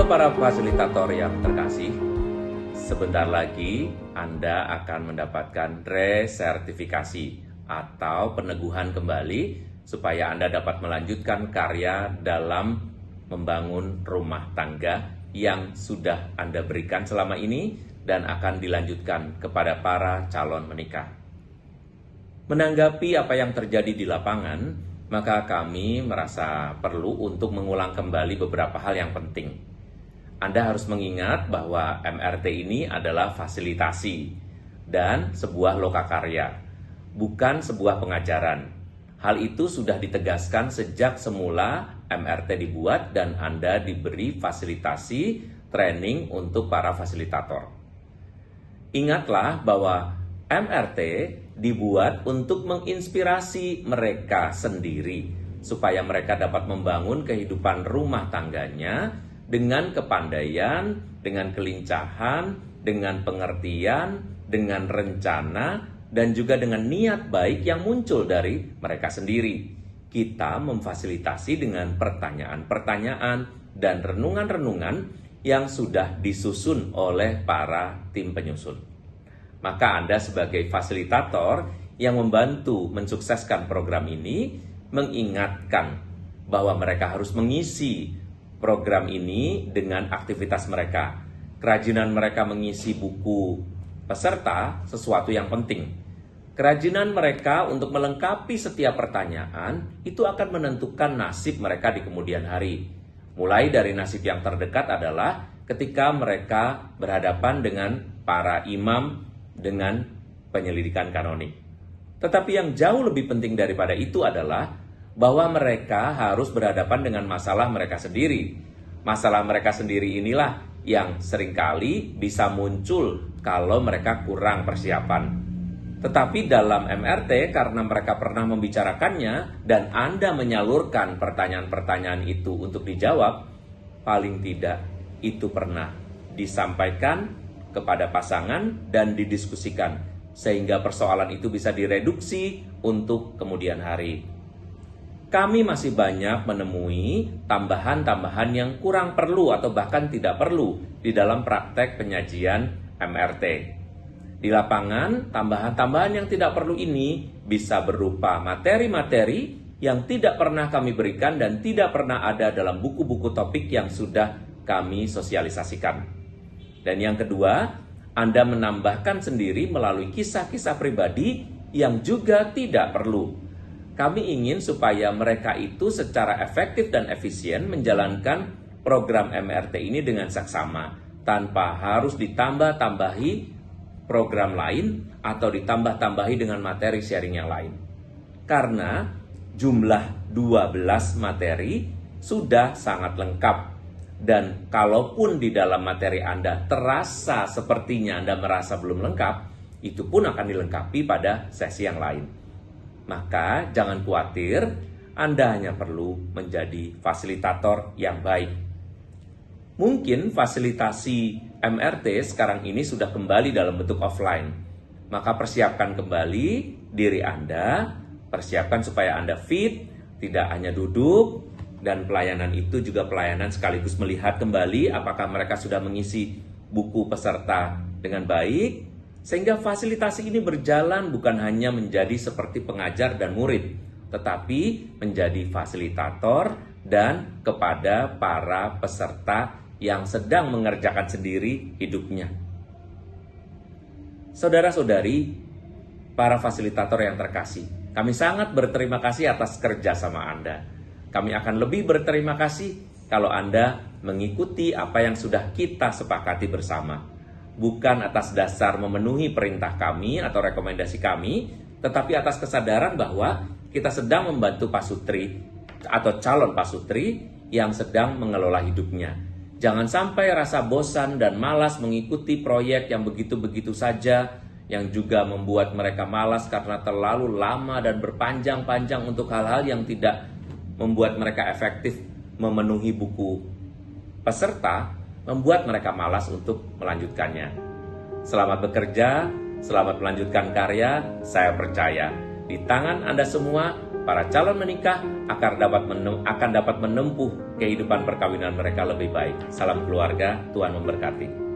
para fasilitator yang terkasih, sebentar lagi Anda akan mendapatkan resertifikasi atau peneguhan kembali supaya Anda dapat melanjutkan karya dalam membangun rumah tangga yang sudah Anda berikan selama ini dan akan dilanjutkan kepada para calon menikah. Menanggapi apa yang terjadi di lapangan, maka kami merasa perlu untuk mengulang kembali beberapa hal yang penting. Anda harus mengingat bahwa MRT ini adalah fasilitasi dan sebuah lokakarya, bukan sebuah pengajaran. Hal itu sudah ditegaskan sejak semula MRT dibuat dan Anda diberi fasilitasi training untuk para fasilitator. Ingatlah bahwa MRT dibuat untuk menginspirasi mereka sendiri, supaya mereka dapat membangun kehidupan rumah tangganya dengan kepandaian, dengan kelincahan, dengan pengertian, dengan rencana, dan juga dengan niat baik yang muncul dari mereka sendiri. Kita memfasilitasi dengan pertanyaan-pertanyaan dan renungan-renungan yang sudah disusun oleh para tim penyusun. Maka Anda sebagai fasilitator yang membantu mensukseskan program ini mengingatkan bahwa mereka harus mengisi program ini dengan aktivitas mereka. Kerajinan mereka mengisi buku peserta sesuatu yang penting. Kerajinan mereka untuk melengkapi setiap pertanyaan itu akan menentukan nasib mereka di kemudian hari. Mulai dari nasib yang terdekat adalah ketika mereka berhadapan dengan para imam dengan penyelidikan kanonik. Tetapi yang jauh lebih penting daripada itu adalah bahwa mereka harus berhadapan dengan masalah mereka sendiri. Masalah mereka sendiri inilah yang seringkali bisa muncul kalau mereka kurang persiapan. Tetapi dalam MRT, karena mereka pernah membicarakannya dan Anda menyalurkan pertanyaan-pertanyaan itu untuk dijawab, paling tidak itu pernah disampaikan kepada pasangan dan didiskusikan, sehingga persoalan itu bisa direduksi untuk kemudian hari. Kami masih banyak menemui tambahan-tambahan yang kurang perlu atau bahkan tidak perlu di dalam praktek penyajian MRT. Di lapangan, tambahan-tambahan yang tidak perlu ini bisa berupa materi-materi yang tidak pernah kami berikan dan tidak pernah ada dalam buku-buku topik yang sudah kami sosialisasikan. Dan yang kedua, Anda menambahkan sendiri melalui kisah-kisah pribadi yang juga tidak perlu. Kami ingin supaya mereka itu secara efektif dan efisien menjalankan program MRT ini dengan saksama, tanpa harus ditambah-tambahi program lain atau ditambah-tambahi dengan materi sharing yang lain. Karena jumlah 12 materi sudah sangat lengkap. Dan kalaupun di dalam materi Anda terasa sepertinya Anda merasa belum lengkap, itu pun akan dilengkapi pada sesi yang lain. Maka jangan khawatir, Anda hanya perlu menjadi fasilitator yang baik. Mungkin fasilitasi MRT sekarang ini sudah kembali dalam bentuk offline. Maka persiapkan kembali diri Anda, persiapkan supaya Anda fit, tidak hanya duduk, dan pelayanan itu juga pelayanan sekaligus melihat kembali apakah mereka sudah mengisi buku peserta dengan baik, sehingga fasilitasi ini berjalan bukan hanya menjadi seperti pengajar dan murid, tetapi menjadi fasilitator dan kepada para peserta yang sedang mengerjakan sendiri hidupnya. Saudara-saudari, para fasilitator yang terkasih, kami sangat berterima kasih atas kerjasama Anda. Kami akan lebih berterima kasih kalau Anda mengikuti apa yang sudah kita sepakati bersama. Bukan atas dasar memenuhi perintah kami atau rekomendasi kami, tetapi atas kesadaran bahwa kita sedang membantu pasutri atau calon pasutri yang sedang mengelola hidupnya. Jangan sampai rasa bosan dan malas mengikuti proyek yang begitu-begitu saja, yang juga membuat mereka malas karena terlalu lama dan berpanjang-panjang untuk hal-hal yang tidak membuat mereka efektif memenuhi buku peserta, membuat mereka malas untuk melanjutkannya. Selamat bekerja, selamat melanjutkan karya, saya percaya di tangan Anda semua, para calon menikah akan dapat menempuh kehidupan perkawinan mereka lebih baik. Salam keluarga, Tuhan memberkati.